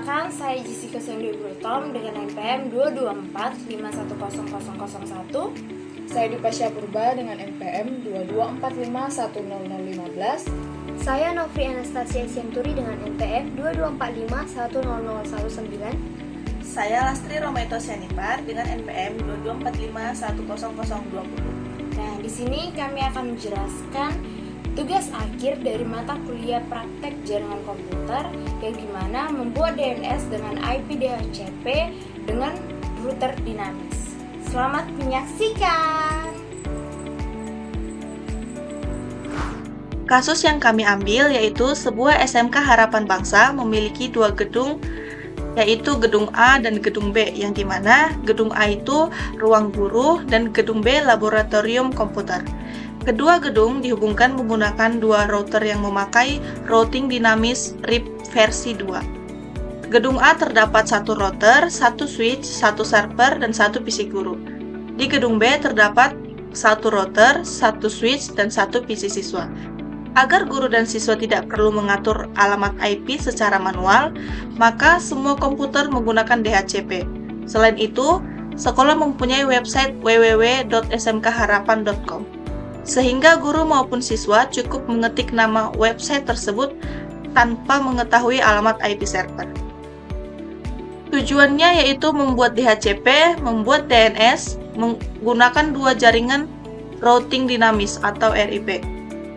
Perkenalkan, saya Jessica Sandy Brutom dengan NPM 224510001. Saya Dipasya Purba dengan NPM 22451015. Saya Novri Anastasia Sianturi dengan NPM 2245100119. Saya Lastri Rometo Sianipar dengan NPM 2245100020. Nah, di sini kami akan menjelaskan tugas akhir dari mata kuliah praktek jaringan komputer yang dimana membuat DNS dengan IP DHCP dengan router dinamis. Selamat menyaksikan! Kasus yang kami ambil yaitu sebuah SMK Harapan Bangsa memiliki dua gedung, yaitu gedung A dan gedung B, yang dimana gedung A itu ruang guru dan gedung B laboratorium komputer. Kedua gedung dihubungkan menggunakan dua router yang memakai routing dinamis RIP versi 2. Gedung A terdapat satu router, satu switch, satu server, dan satu PC guru. Di gedung B terdapat satu router, satu switch, dan satu PC siswa. Agar guru dan siswa tidak perlu mengatur alamat IP secara manual, maka semua komputer menggunakan DHCP. Selain itu, sekolah mempunyai website www.smkharapan.com. Sehingga guru maupun siswa cukup mengetik nama website tersebut tanpa mengetahui alamat IP server. Tujuannya yaitu membuat DHCP, membuat DNS, menggunakan dua jaringan routing dinamis atau RIP,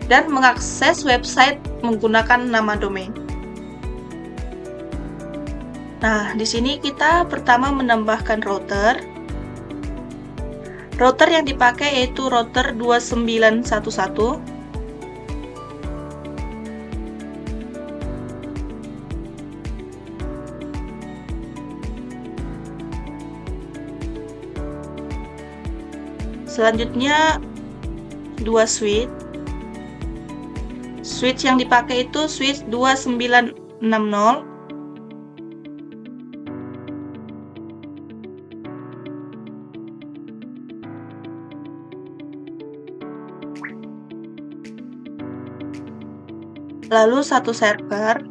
dan mengakses website menggunakan nama domain. Nah, di sini kita pertama menambahkan router. Router yang dipakai yaitu router 2911. Selanjutnya dua switch. Switch yang dipakai itu switch 2960. Lalu satu server,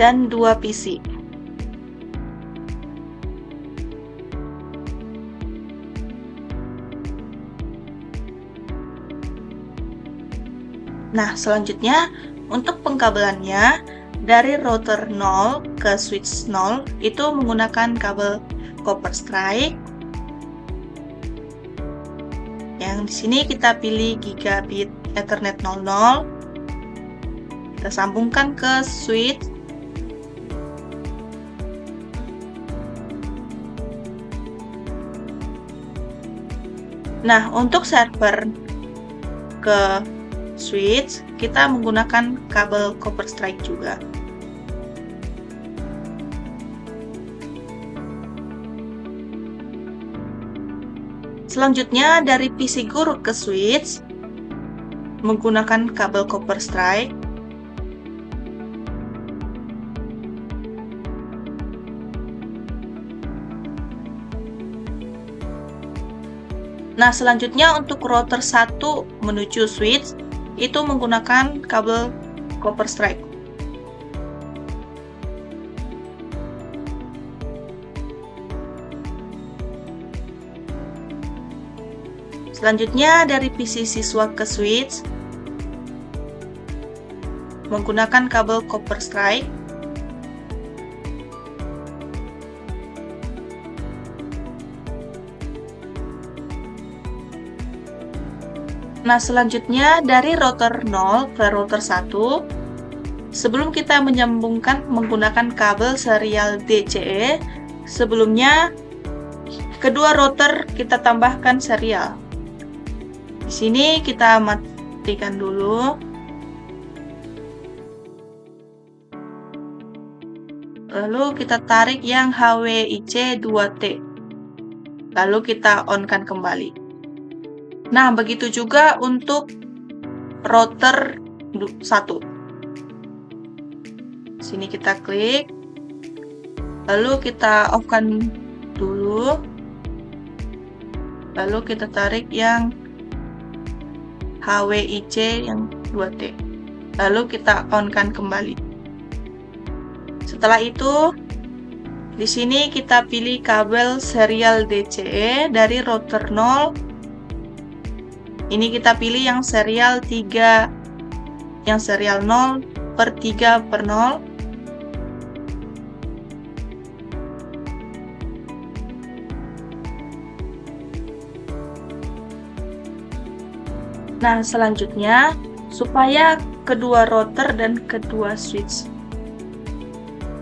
dan dua PC. Nah, selanjutnya untuk pengkabelannya dari router 0 ke switch 0 itu menggunakan kabel copper strike. Yang di sini kita pilih gigabit Ethernet 00. Kita sambungkan ke switch. Nah, untuk server ke switch, kita menggunakan kabel copper strike juga. Selanjutnya dari PC guru ke switch menggunakan kabel copper strike. Nah, selanjutnya untuk router 1 menuju switch itu menggunakan kabel copper strike. Selanjutnya dari PC siswa ke switch menggunakan kabel copper strike. Nah, selanjutnya dari router 0 ke router 1, sebelum kita menyambungkan menggunakan kabel serial DCE, sebelumnya kedua router kita tambahkan serial. Di sini kita matikan dulu. Lalu kita tarik yang HWIC 2T. Lalu kita on-kan kembali. Nah, begitu juga untuk router 1. Sini kita klik. Lalu kita off-kan dulu. Lalu kita tarik yang HWIC yang 2T. Lalu kita on-kan kembali. Setelah itu, di sini kita pilih kabel serial DCE dari router 0. Ini kita pilih yang serial 3, yang serial 0/3/0. Nah, selanjutnya, supaya kedua router dan kedua switch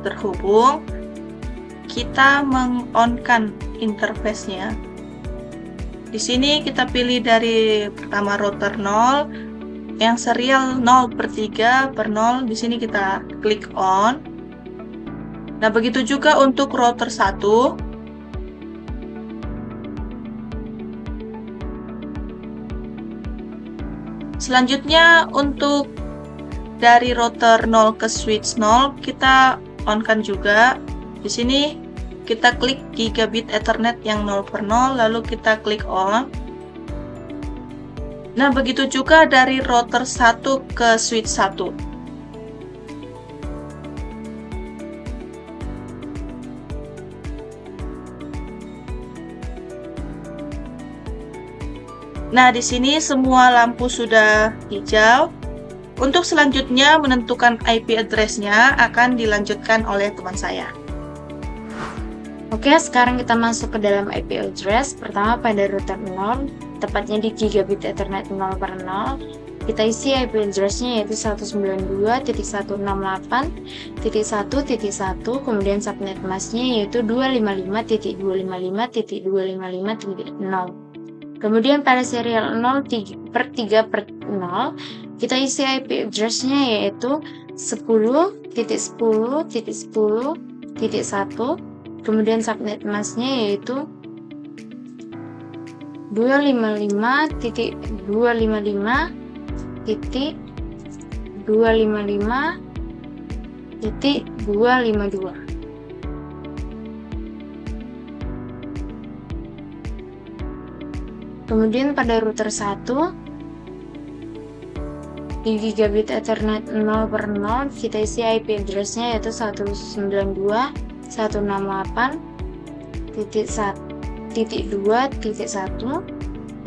terhubung, kita meng-on-kan interface-nya. Di sini kita pilih dari pertama router 0, yang serial 0/3/0. Di sini kita klik on. Nah, begitu juga untuk router 1. Selanjutnya, untuk dari router 0 ke switch 0, kita on-kan juga. Di sini kita klik gigabit Ethernet yang 0/0, lalu kita klik on. Nah, begitu juga dari router 1 ke switch 1. Nah, di sini semua lampu sudah hijau. Untuk selanjutnya menentukan IP address-nya akan dilanjutkan oleh teman saya. Oke, sekarang kita masuk ke dalam IP address. Pertama pada router 0, tepatnya di gigabit Ethernet 0/0. Kita isi IP address-nya yaitu 192.168.1.1, kemudian subnet mask-nya yaitu 255.255.255.0. Kemudian pada serial 0/3/0, kita isi IP address-nya yaitu 10.10.10.1, kemudian subnet mask-nya yaitu 255.255.255.252. Kemudian pada router 1 di gigabit Ethernet 0/0, kita isi IP address-nya yaitu 192.168.2.1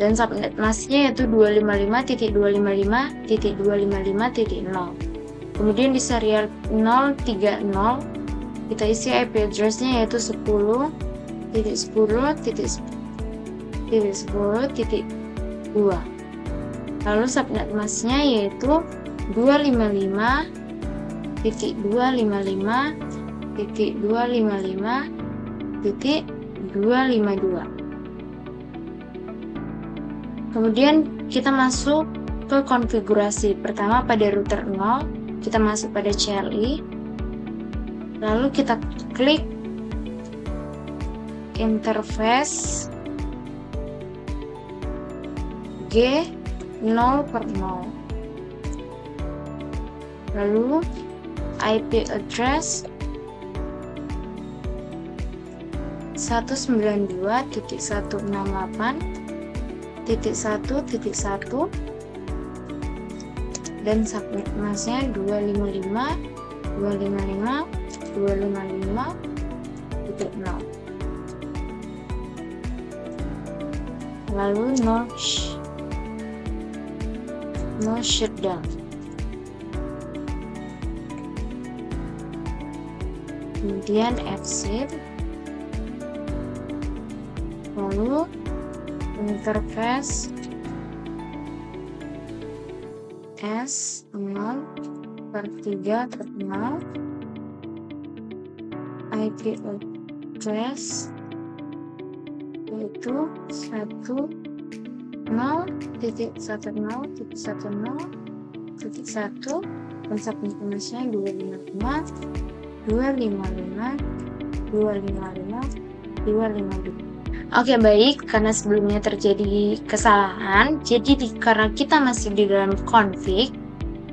dan subnet mask-nya yaitu 255.255.255.0. Kemudian di serial 030 kita isi IP address-nya yaitu 10.10.10.2. Lalu subnet mask-nya yaitu 255.255.255.252. Kemudian kita masuk ke konfigurasi. Pertama pada router 0, kita masuk pada CLI. Lalu kita klik interface G 0/0. Lalu IP address 192.168.1.1 dan subnet mask-nya 255.255.255.0. Lalu no shutdown. Kemudian exit. Lalu interface S 0/3/0, IP address yaitu 10.10.10.1 dan subnet mask-nya 255.255.255.252. Oke, baik, karena sebelumnya terjadi kesalahan, jadi karena kita masih di dalam config,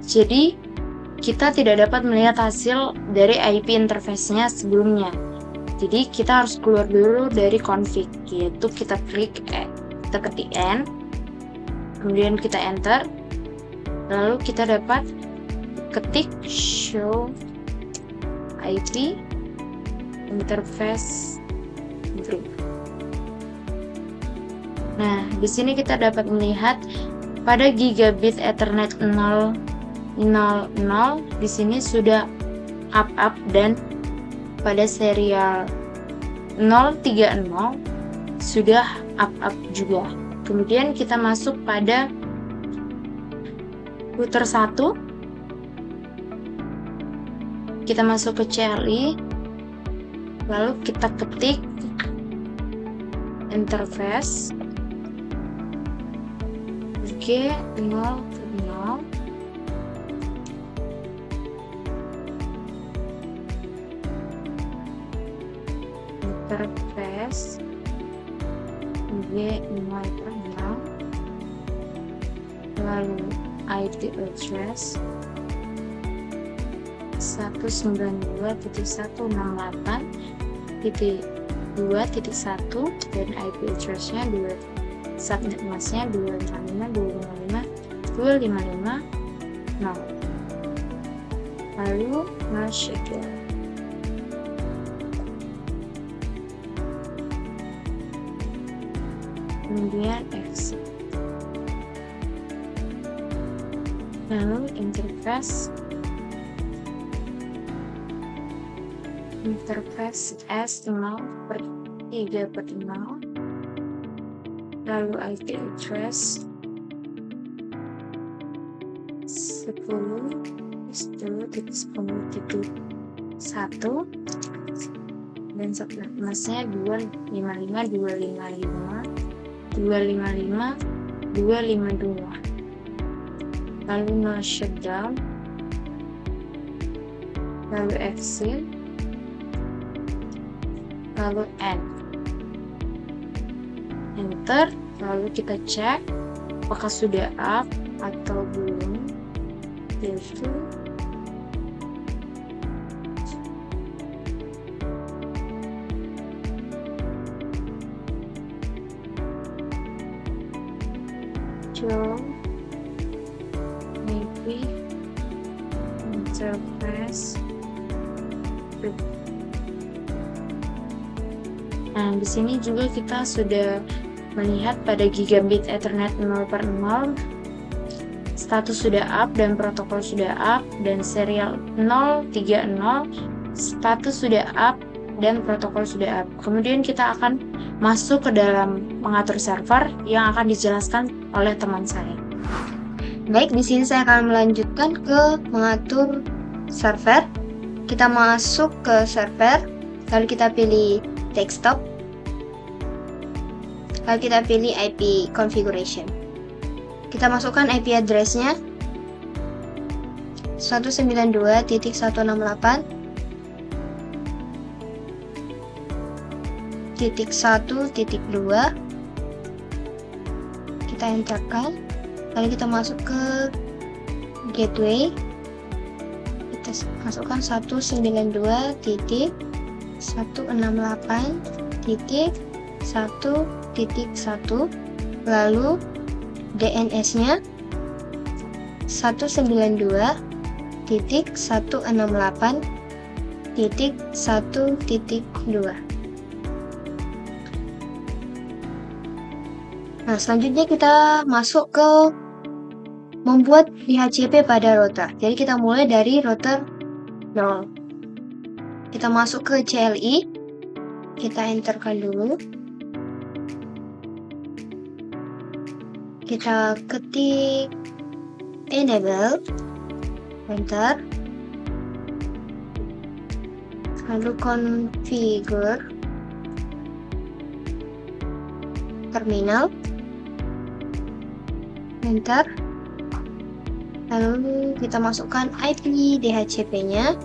jadi kita tidak dapat melihat hasil dari IP interface-nya sebelumnya. Jadi kita harus keluar dulu dari config, yaitu kita ketik N. kemudian kita enter, lalu kita dapat ketik show IP interface group. Nah, di sini kita dapat melihat pada gigabit Ethernet 000 di sini sudah up dan pada serial 030 sudah up juga. Kemudian kita masuk pada router 1. Kita masuk ke CLI, lalu kita ketik interface G0.0 interface G0.0, lalu IP address 192.168.2.1 dan IP address-nya subnet mask-nya 255.255.255.0. Lalu schedule. Kemudian exit. Lalu interface S0/3/0, lalu IP address 10.10.10.1 dan subnet mask-nya 255.255.255.252. Lalu no shutdown, lalu exit, lalu end, enter, lalu kita cek apakah sudah up atau belum, yaitu maybe interface. Nah, di sini juga kita sudah melihat pada gigabit Ethernet 0/0 status sudah up dan protokol sudah up, dan serial 030 status sudah up dan protokol sudah up. Kemudian kita akan masuk ke dalam mengatur server yang akan dijelaskan oleh teman saya. Baik, di sini saya akan melanjutkan ke mengatur server. Kita masuk ke server, lalu kita pilih desktop, lalu kita pilih IP configuration. Kita masukkan IP address-nya 192.168.1.2. Kita enterkan, lalu kita masuk ke gateway. Kita masukkan 192.168.1.1, lalu DNS-nya 192.168.1.2. Nah, selanjutnya kita masuk ke membuat DHCP pada router. Jadi kita mulai dari router 0. Kita masuk ke CLI. Kita enterkan dulu. Kita ketik enable, enter, lalu configure terminal, enter, lalu kita masukkan IP DHCP-nya.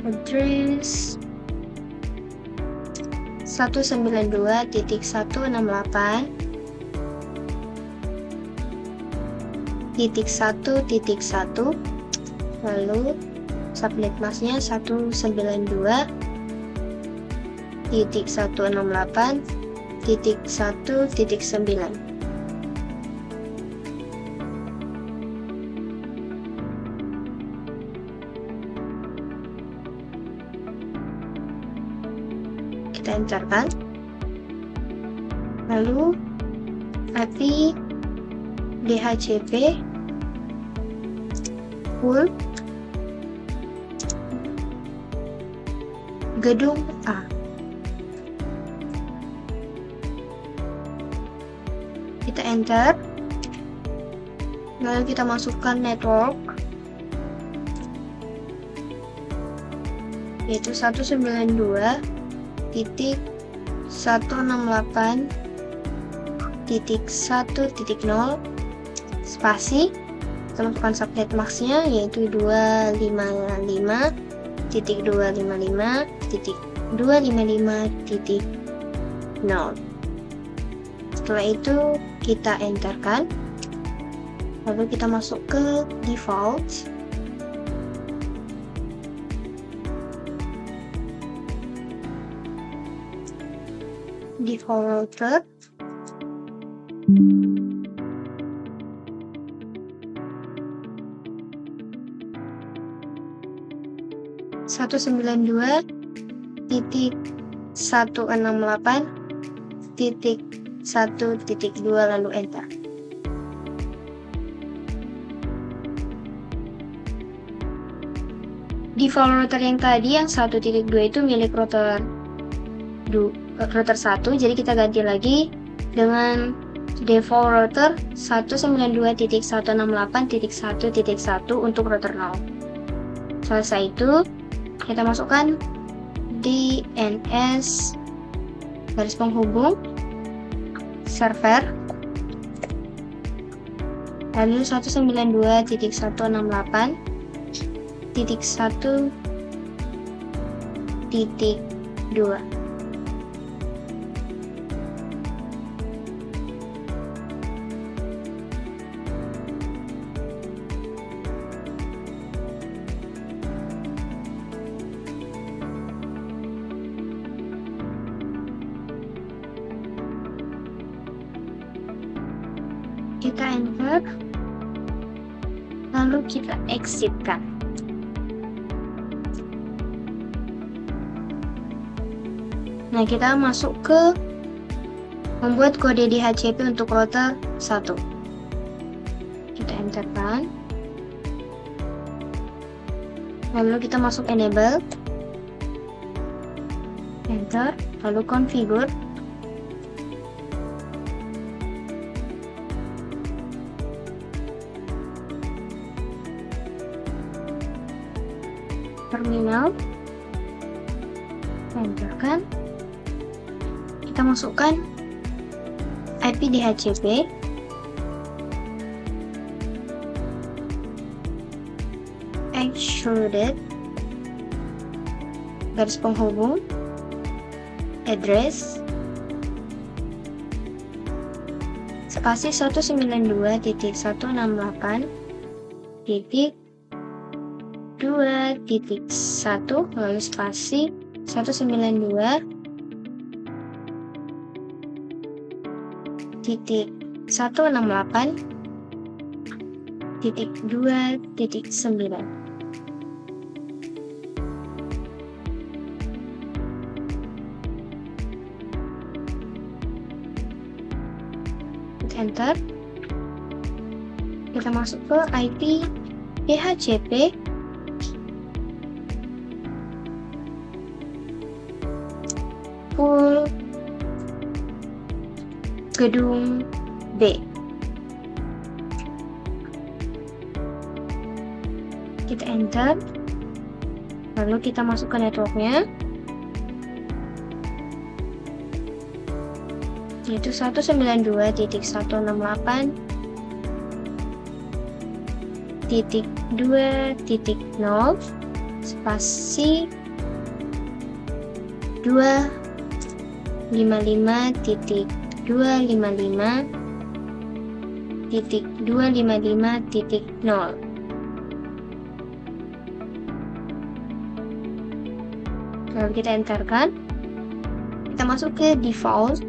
Address 192.168.1.1, lalu subnet masknya 192.168.1.9. Kita enterkan. Lalu IP DHCP full gedung A. Kita enter. Lalu kita masukkan network, yaitu 192.168.1.0 spasi. Kita masukkan subnet masknya yaitu 255.255.255.0. Setelah itu kita enterkan. Lalu kita masuk ke default. Default router. Satu 192.168.1.2 lalu enter. Default router yang tadi yang 1.2 itu milik router 1, jadi kita ganti lagi dengan default router 192.168.1.1 untuk router 0. Selesai itu kita masukkan DNS garis penghubung server, lalu 192.168.1.2. Kita enter, lalu kita exitkan. Nah, kita masuk ke membuat kode DHCP untuk router 1. Kita enterkan. Lalu kita masuk enable. Enter, lalu configure. Terminal, enterkan. Kita masukkan IP DHCP, extruded garis penghubung address spasi 192.168.2.1 lalu spasi 192.168.2.9. Enter. Kita masuk ke IP DHCP full gedung B. Kita enter, lalu kita masuk ke networknya, yaitu 192.168.2.0 spasi 255.255.255.0. Lalu kita enterkan. Kita masuk ke default.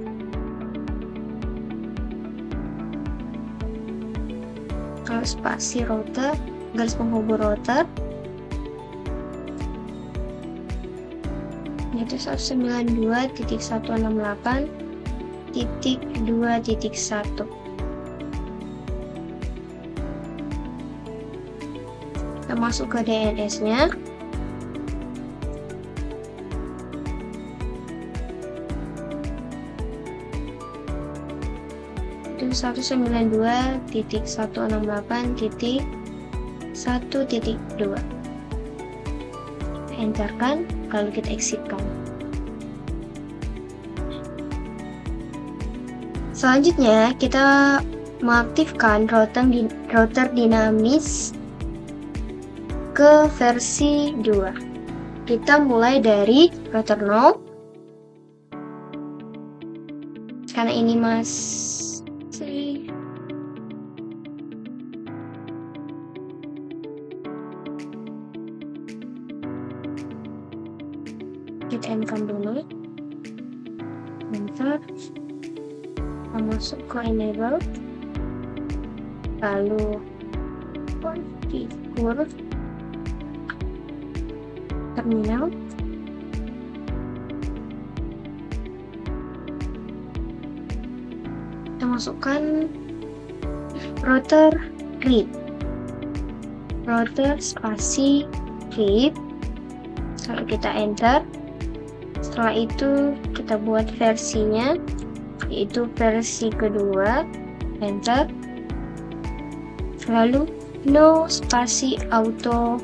Kalau spasi router, garis penghubung router, yaitu 192.168.2.1. Kita masuk ke DNS-nya. Itu 192.168.1.2. Enterkan, lalu kita exitkan. Selanjutnya kita mengaktifkan router dinamis ke versi 2. Kita mulai dari router 0 karena ini masih kita endkan dulu, enter, kita masuk ke enable, lalu configure terminal, kita masukkan router read, router spasi read, kalau kita enter. Setelah itu kita buat versinya, yaitu versi kedua, enter, lalu no spasi auto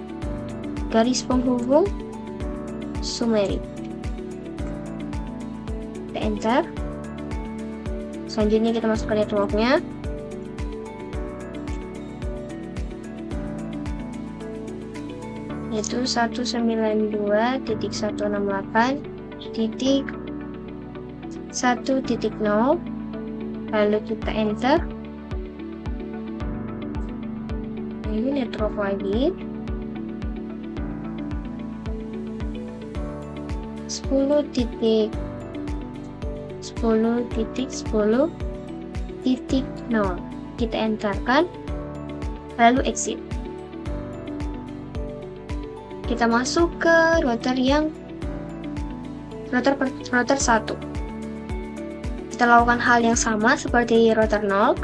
garis penghubung summary, kita enter. Selanjutnya kita masuk ke networknya, yaitu 192.168.1.0, lalu kita enter. Ini network lagi, 10.10.10.0, kita enterkan, lalu exit. Kita masuk ke router 1. Kita lakukan hal yang sama seperti router 0.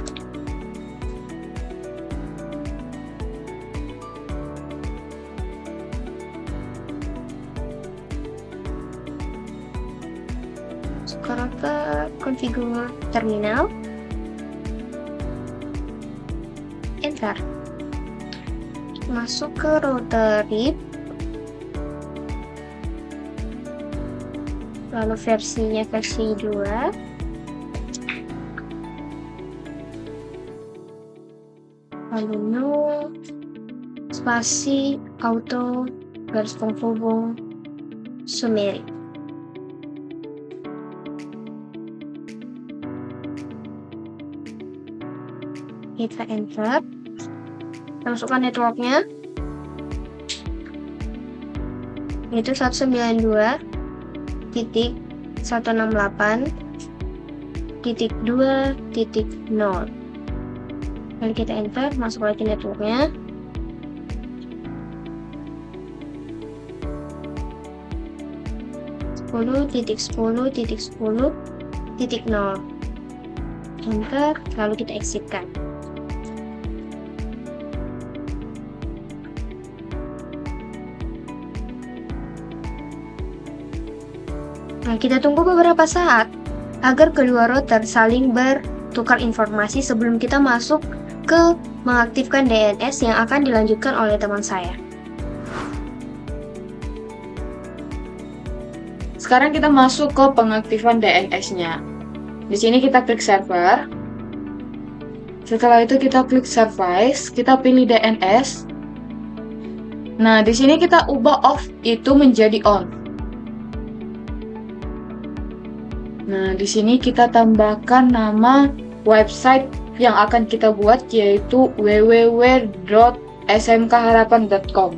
Sekarang ke configure terminal, enter. Masuk ke router RIP, lalu versinya versi 2, lalu no spasi auto garis penghubung summary. Kita enter, kita masukkan networknya, yaitu 192.168.2.0. Lalu kita enter, masuk lagi networknya, .10.10.10.0. Enter, lalu kita exitkan. Nah, kita tunggu beberapa saat agar kedua router saling bertukar informasi sebelum kita masuk ke mengaktifkan DNS yang akan dilanjutkan oleh teman saya. Sekarang kita masuk ke pengaktifan DNS-nya. Di sini kita klik server. Setelah itu kita klik service, kita pilih DNS. Nah, di sini kita ubah off itu menjadi on. Nah, di sini kita tambahkan nama website yang akan kita buat, yaitu www.smkharapan.com.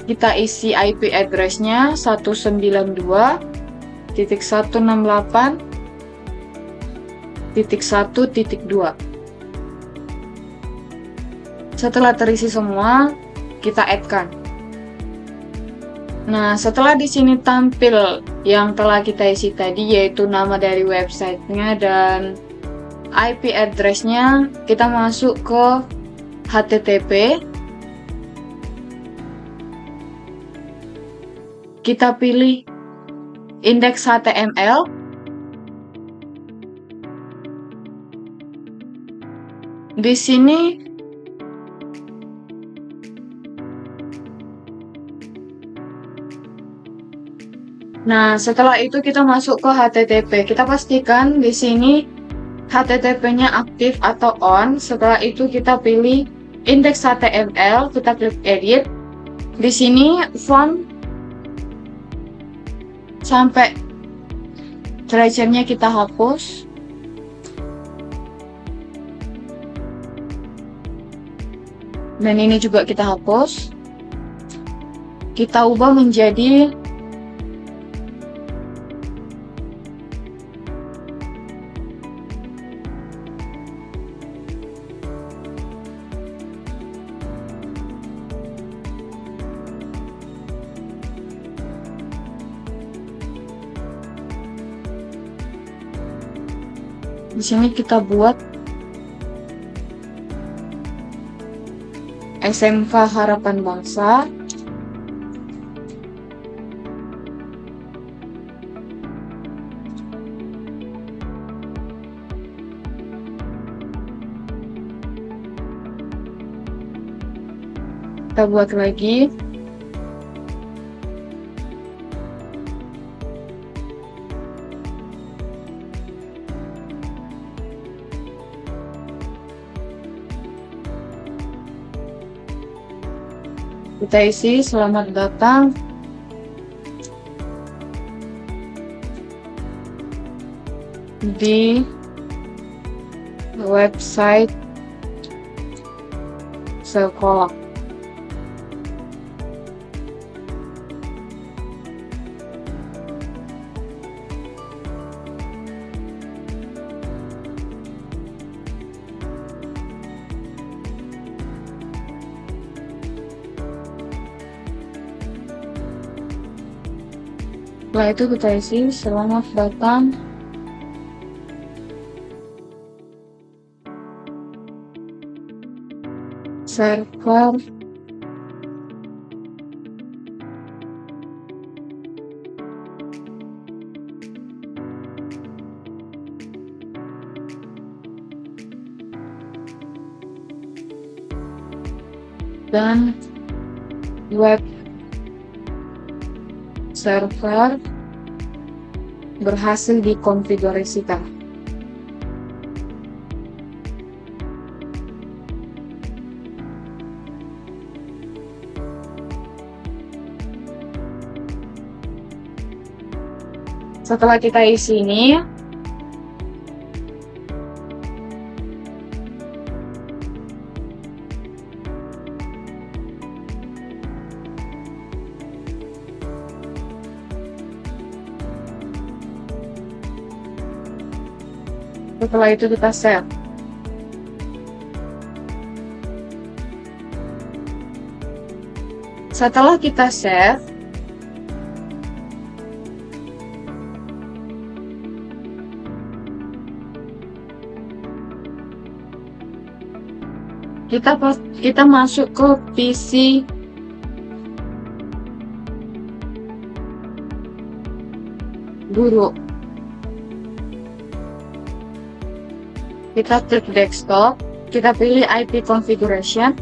kita isi IP address-nya 192.168.1.2. Setelah terisi semua, kita add-kan. Nah, setelah di sini tampil yang telah kita isi tadi, yaitu nama dari websitenya dan IP address-nya, kita masuk ke HTTP. Kita pilih indeks HTML. Di sini nah, setelah itu kita masuk ke HTTP. Kita pastikan di sini HTTP-nya aktif atau on. Setelah itu kita pilih indeks HTML, kita klik edit. Di sini font sampai terakhirnya kita hapus. Dan ini juga kita hapus. Kita ubah menjadi di sini kita buat SMK Harapan Bangsa. Kita buat lagi. Kita isi selamat datang di website sekolah. Setelah itu kita isi selamat datang server dan web server berhasil dikonfigurasikan. Setelah kita isi ini, setelah itu kita save. Setelah kita save, kita masuk ke PC guru. Kita klik desktop, kita pilih IP configuration.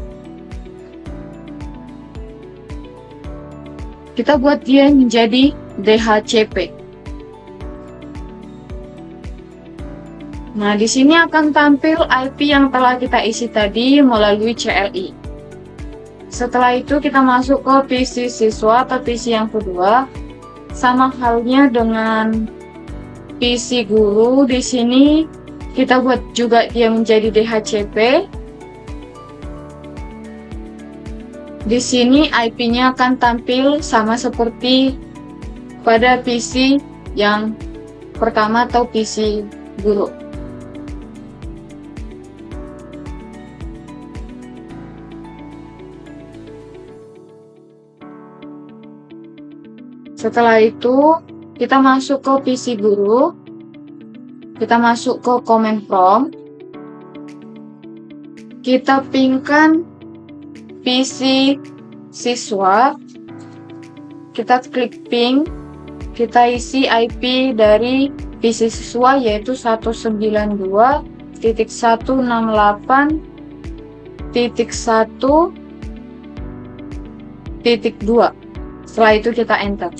Kita buat dia menjadi DHCP. Nah, di sini akan tampil IP yang telah kita isi tadi melalui CLI. Setelah itu kita masuk ke PC siswa atau PC yang kedua. Sama halnya dengan PC guru, di sini kita buat juga dia menjadi DHCP. Di sini IP-nya akan tampil sama seperti pada PC yang pertama atau PC guru. Setelah itu, kita masuk ke PC guru. Kita masuk ke command prompt. Kita pingkan PC siswa. Kita klik ping. Kita isi IP dari PC siswa yaitu 192.168.1.2. Setelah itu kita enter.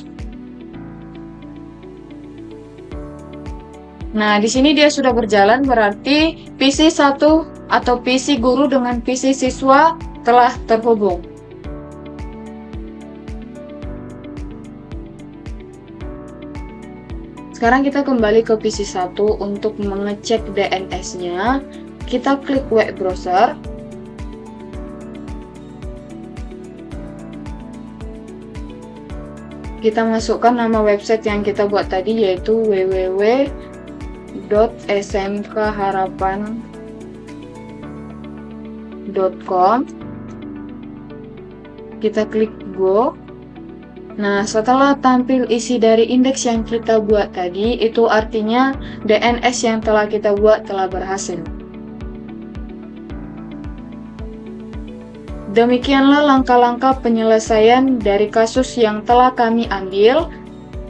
Nah, di sini dia sudah berjalan, berarti PC 1 atau PC guru dengan PC siswa telah terhubung. Sekarang kita kembali ke PC 1 untuk mengecek DNS-nya. Kita klik web browser. Kita masukkan nama website yang kita buat tadi yaitu www.smkharapan.com. Kita klik go. Nah, setelah tampil isi dari indeks yang kita buat tadi, itu artinya DNS yang telah kita buat telah berhasil. Demikianlah langkah-langkah penyelesaian dari kasus yang telah kami ambil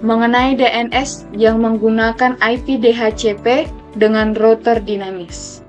mengenai DNS yang menggunakan IP DHCP dengan router dinamis.